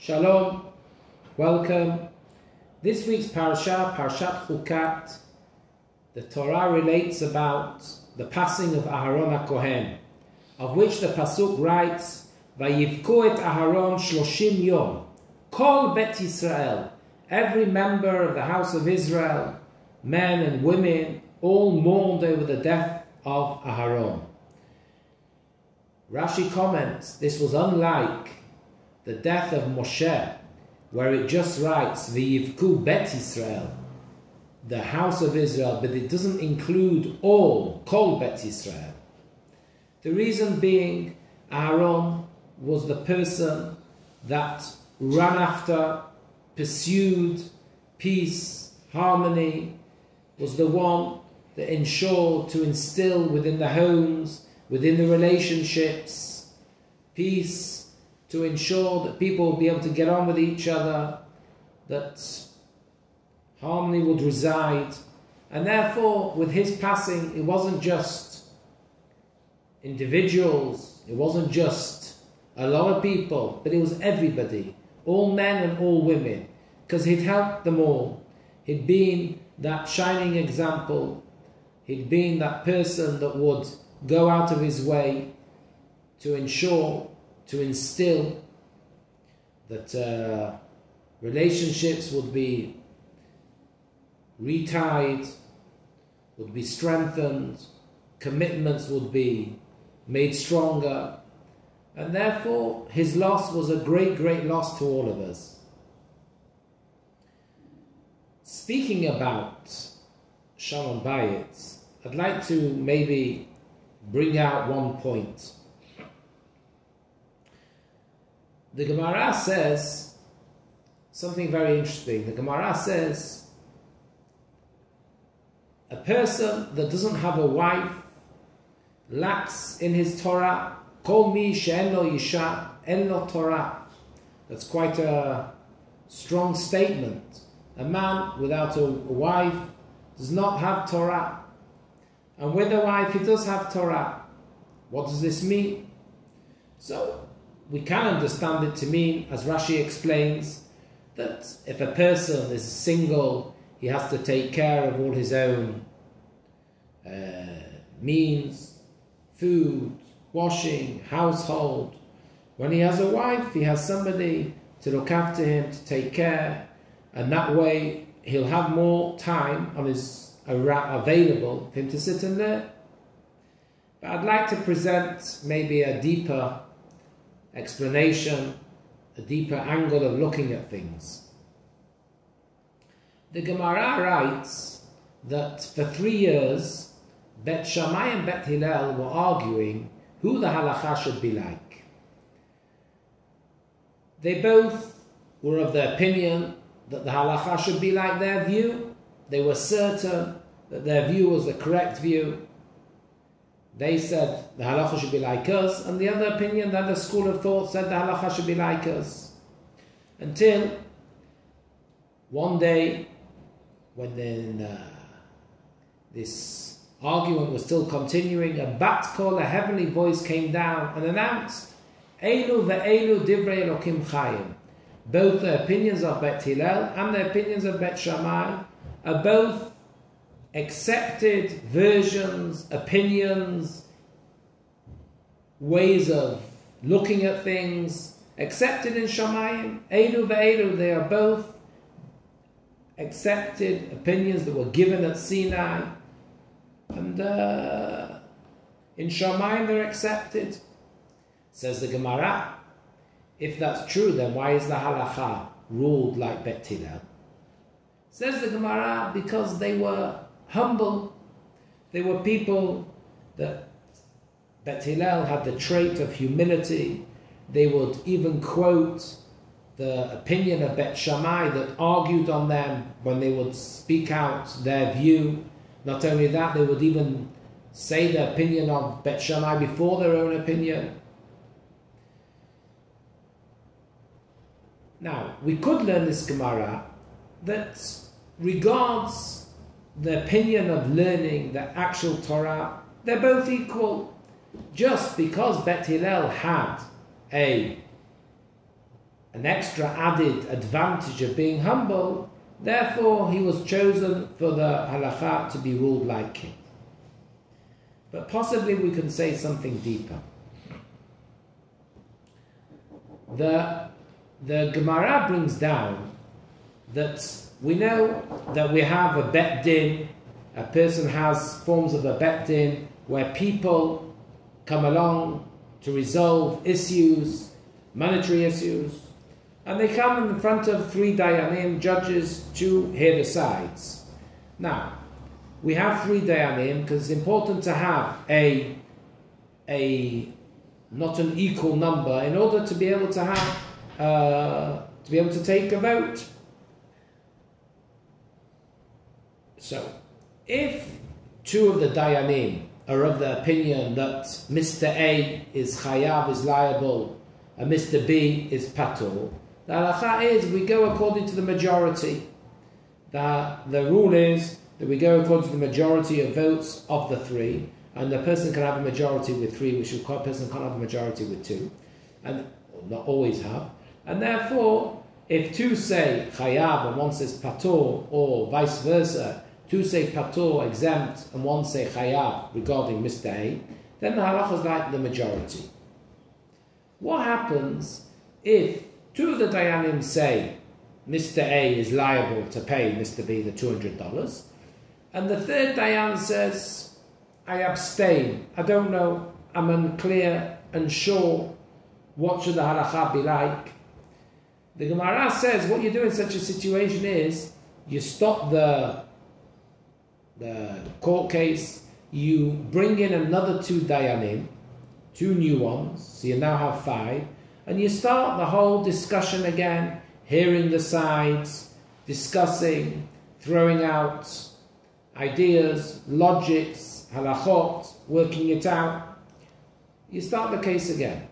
Shalom, welcome. This week's parasha, Parshat Chukat, the Torah relates about the passing of Aharon HaKohen, of which the Pasuk writes, Vayivku et Aharon 30 yom, Kol Bet Yisrael, every member of the house of Israel, men and women, all mourned over the death of Aharon. Rashi comments, this was unlike the death of Moshe, where it just writes, V'yivku Bet Yisrael, the house of Israel, but it doesn't include all, Kol Bet Yisrael. The reason being, Aaron was the person that ran after, pursued peace, harmony, was the one that ensured to instill within the homes, within the relationships, peace, to ensure that people would be able to get on with each other, that harmony would reside. And therefore, with his passing, it wasn't just individuals, it wasn't just a lot of people, but it was everybody, all men and all women, because he'd helped them all. He'd been that shining example. He'd been that person that would go out of his way to ensure, to instill that relationships would be retied, would be strengthened, commitments would be made stronger, and therefore his loss was a great, great loss to all of us. Speaking about Shalom Bayit, I'd like to maybe bring out one point. The Gemara says something very interesting. The Gemara says a person that doesn't have a wife lacks in his Torah. Kol mi she'en lo isha en lo Torah. That's quite a strong statement. A man without a wife does not have Torah. And with a wife he does have Torah. What does this mean? So we can understand it to mean, as Rashi explains, that if a person is single, he has to take care of all his own means, food, washing, household. When he has a wife, he has somebody to look after him, to take care, and that way he'll have more time on his available for him to sit and learn. But I'd like to present maybe a deeper explanation, a deeper angle of looking at things. The Gemara writes that for 3 years, Bet Shammai and Bet Hillel were arguing who the halacha should be like. They both were of the opinion that the halacha should be like their view. They were certain that their view was the correct view. They said the halacha should be like us, and the other opinion, the other school of thought said the halacha should be like us. Until one day, when this argument was still continuing, a bat call, a heavenly voice came down and announced, Eilu ve'eilu divrei Elokim chayim. Both the opinions of Bet Hillel and the opinions of Bet Shammai are both accepted versions, opinions, ways of looking at things, accepted in Shamayim. Eilu ve'eilu, they are both accepted opinions that were given at Sinai. And in Shamayim they're accepted. Says the Gemara, if that's true, then why is the halacha ruled like Bet Hillel? Says the Gemara, because they were humble. They were people that Bet Hillel had the trait of humility. They would even quote the opinion of Bet Shammai that argued on them when they would speak out their view. Not only that, they would even say the opinion of Bet Shammai before their own opinion. Now, we could learn this Gemara that regards the opinion of learning the actual Torah, they're both equal. Just because Bet Hillel had a an extra added advantage of being humble, therefore he was chosen for the halakha to be ruled like king. But possibly we can say something deeper. The Gemara brings down that we know that we have a bet din, a person has forms of a bet din where people come along to resolve issues, monetary issues, and they come in front of 3 dayanim, judges, to hear the sides. Now, we have 3 dayanim because it's important to have a not an equal number in order to be able to have to take a vote. So, if 2 of the dayanim are of the opinion that Mr. A is chayav, is liable, and Mr. B is patur, the halakha is we go according to the majority. The rule is that we go according to the majority of votes of the 3, and the person can have a majority with 3, which a person can't have a majority with 2, and not always have. And therefore, if 2 say chayav and 1 says patur, or vice versa, 2 say patur, exempt, and 1 say chayav regarding Mr. A, then the halakha is like the majority. What happens if 2 of the dayanim say Mr. A is liable to pay Mr. B the $200, and the 3rd dayan says, I abstain, I don't know, I'm unclear, unsure, what should the halakha be like? The Gemara says what you do in such a situation is you stop the court case, you bring in another 2 dayanim, 2 new ones, so you now have 5, and you start the whole discussion again, hearing the sides, discussing, throwing out ideas, logics, halachot, working it out. You start the case again.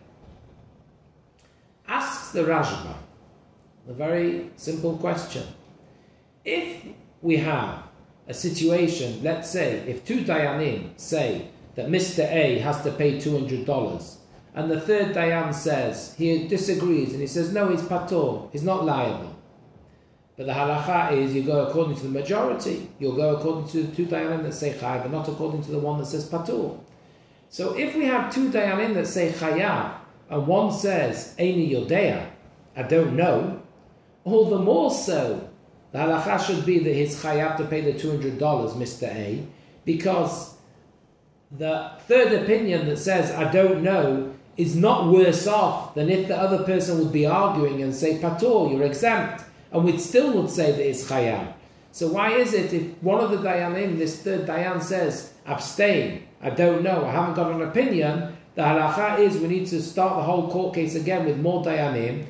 Asks the Rashba a very simple question. If we have a situation, let's say, if 2 dayanim say that Mr. A has to pay $200, and the 3rd dayan says, he disagrees, and he says, no, he's patur, he's not liable. But the halakha is, you go according to the majority, you'll go according to the 2 dayanim that say chayav, and not according to the one that says patur. So if we have 2 dayanim that say chayav, and 1 says, eini yodea, I don't know, all the more so, the halakha should be that he's chayav to pay the $200, Mr. A, because the 3rd opinion that says, I don't know, is not worse off than if the other person would be arguing and say, patur, you're exempt, and we still would say that it's chayav. So why is it if one of the dayanim, this 3rd dayan says, abstain, I don't know, I haven't got an opinion, the halakha is we need to start the whole court case again with more dayanim.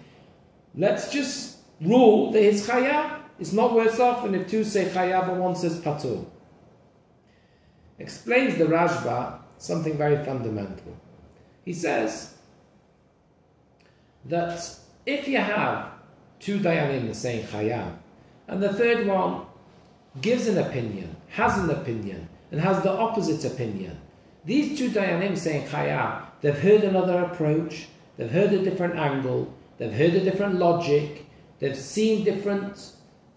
Let's just rule that it's chayav. It's not worse off than if 2 say chayav and 1 says patur. Explains the Rashba something very fundamental. He says that if you have 2 dayanim saying chayav, and the 3rd one gives an opinion, has an opinion, and has the opposite opinion, these 2 dayanim saying chayav, they've heard another approach, they've heard a different angle, they've heard a different logic, they've seen different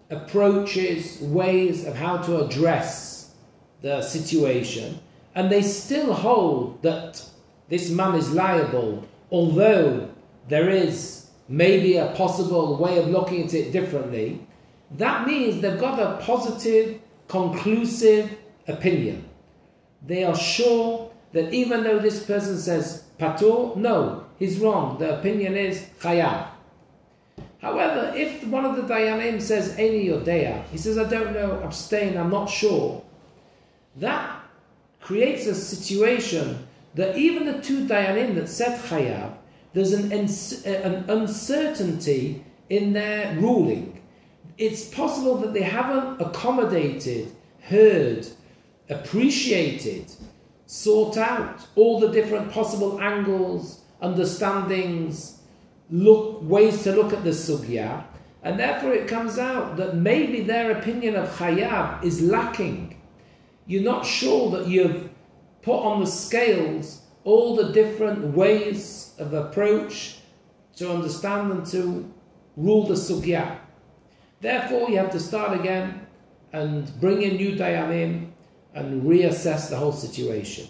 approaches, ways of how to address the situation, and they still hold that this man is liable, although there is maybe a possible way of looking at it differently. That means they've got a positive, conclusive opinion. They are sure that even though this person says patur, no, he's wrong, the opinion is chayav. However, if one of the dayanim says eini yodea, he says, I don't know, abstain, I'm not sure, that creates a situation that even the 2 dayanim that said chayav, there's an uncertainty in their ruling. It's possible that they haven't accommodated, heard, appreciated, sought out all the different possible angles, understandings, ways to look at the sugya, and therefore it comes out that maybe their opinion of chayav is lacking. You're not sure that you've put on the scales all the different ways of approach to understand and to rule the sugya. Therefore, you have to start again and bring in new dayanim and reassess the whole situation.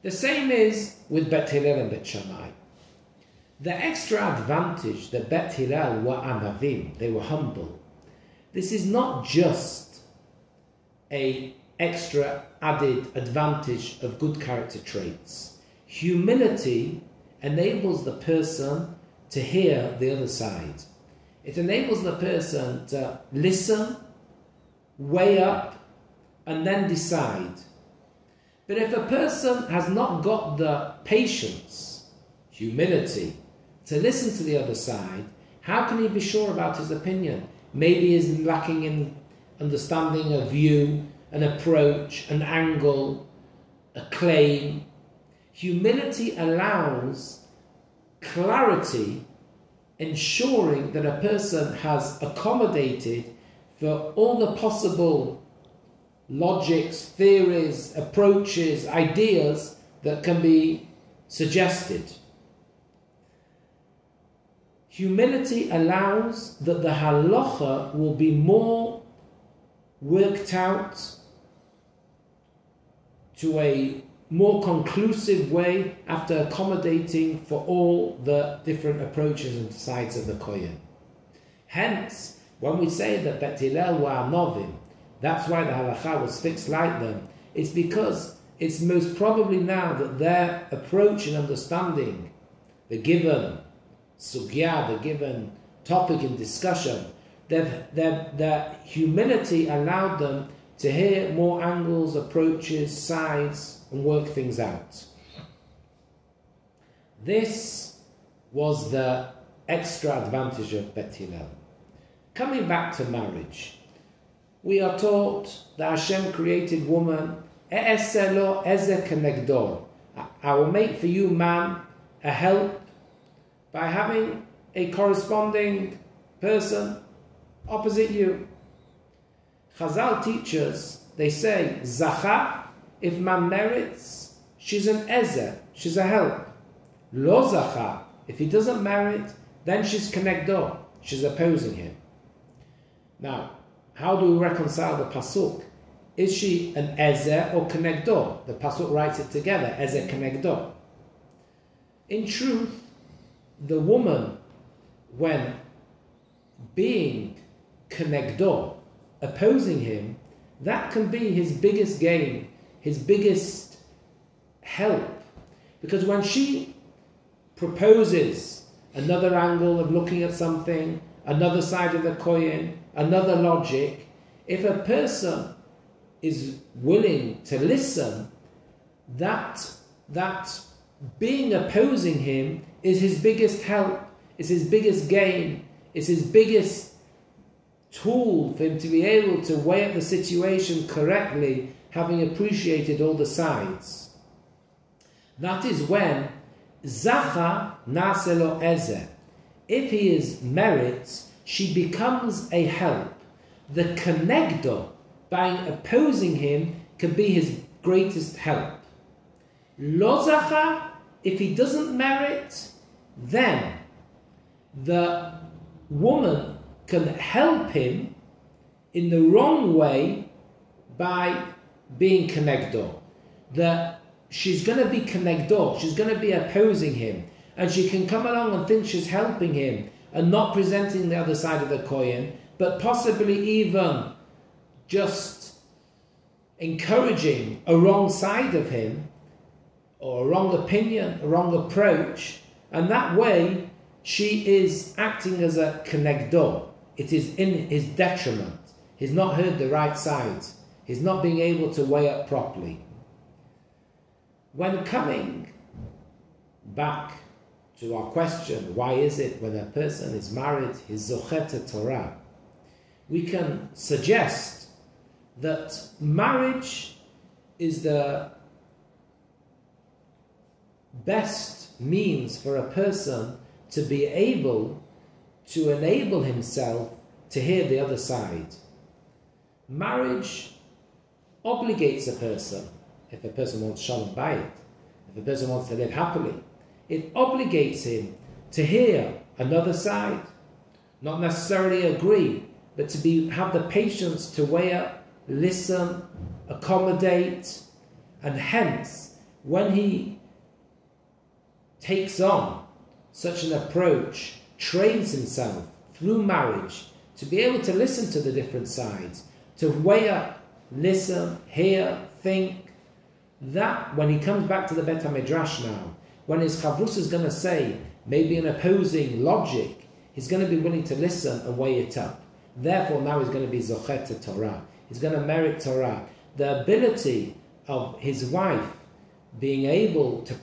The same is with Bet Hillel and Bet Shammai. The extra advantage that Bet Hillel were anavim, they were humble. This is not just an extra added advantage of good character traits. Humility enables the person to hear the other side. It enables the person to listen, weigh up, and then decide. But if a person has not got the patience, humility, to listen to the other side, how can he be sure about his opinion? Maybe he's lacking in understanding a view, an approach, an angle, a claim. Humility allows clarity, ensuring that a person has accommodated for all the possible logics, theories, approaches, ideas that can be suggested. Humility allows that the halacha will be more worked out to a more conclusive way after accommodating for all the different approaches and sides of the kohen. Hence, when we say that Bet Hillel were anovim, that's why the halacha was fixed like them, it's because it's most probably now that their approach and understanding the given sugya, the given topic in discussion, their humility allowed them to hear more angles, approaches, sides, and work things out. This was the extra advantage of Bet Hillel. Coming back to marriage, we are taught that Hashem created woman, I will make for you, man, a help by having a corresponding person opposite you. Chazal teachers, they say, Zacha, if man merits, she's an ezer, she's a help. Lo zacha, if he doesn't merit, then she's kenegdo, she's opposing him. Now, how do we reconcile the pasuk? Is she an ezer or kenegdo? The pasuk writes it together, ezer kenegdo. In truth, the woman, when being kenegdo, opposing him, that can be his biggest gain, his biggest help. Because when she proposes another angle of looking at something, another side of the coin, another logic, if a person is willing to listen, that being opposing him is his biggest help, is his biggest gain, is his biggest tool for him to be able to weigh up the situation correctly, having appreciated all the sides. That is when Zacha Naselo Ezer. If he is merits, she becomes a help. The Kenegdo, by opposing him, can be his greatest help. Lo Zacha, if he doesn't merit, then the woman can help him in the wrong way by being Kenegdo. She's going to be Kenegdo, she's going to be opposing him, and she can come along and think she's helping him and not presenting the other side of the coin, but possibly even just encouraging a wrong side of him, or a wrong opinion, a wrong approach, and that way she is acting as a Kenegdo. It is in his detriment. He's not heard the right side. He's not being able to weigh up properly. When coming back to our question, why is it when a person is married, he's Zochet Torah, we can suggest that marriage is the best means for a person to be able to enable himself to hear the other side. Marriage obligates a person, if a person wants shalom bayit, if a person wants to live happily, it obligates him to hear another side, not necessarily agree, but to have the patience to weigh up, listen, accommodate, and hence, when he takes on such an approach, trains himself through marriage to be able to listen to the different sides, to weigh up, listen, hear, think, that when he comes back to the Bet HaMidrash now, when his chavrus is going to say maybe an opposing logic, he's going to be willing to listen and weigh it up. Therefore, now he's going to be zochet to Torah. He's going to merit Torah. The ability of his wife being able to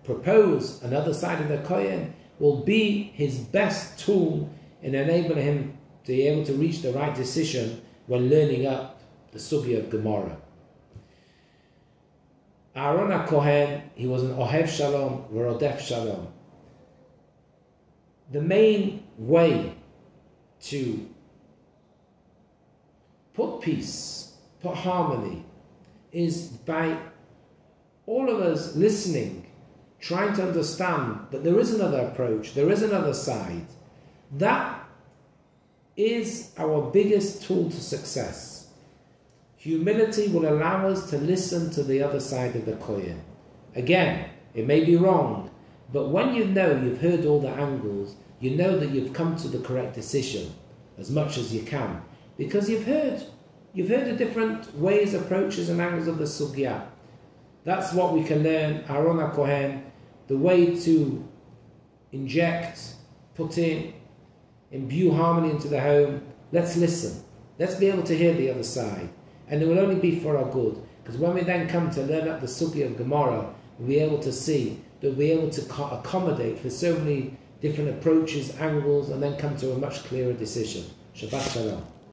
propose another side of the kohen will be his best tool in enabling him to be able to reach the right decision when learning up the sugya of Gemara. Aaron HaKohen, he was an Ohev Shalom, V'rodef Shalom. The main way to put peace, put harmony, is by all of us listening, trying to understand that there is another approach, there is another side. That is our biggest tool to success. Humility will allow us to listen to the other side of the kohen. Again, it may be wrong, but when you know you've heard all the angles, you know that you've come to the correct decision as much as you can, because you've heard the different ways, approaches, and angles of the sugya. That's what we can learn. Aaron HaKohen, the way to inject, put in, imbue harmony into the home. Let's listen. Let's be able to hear the other side. And it will only be for our good. Because when we then come to learn up the sugya of Gemara, we'll be able to see that we'll be able to accommodate for so many different approaches, angles, and then come to a much clearer decision. Shabbat Shalom.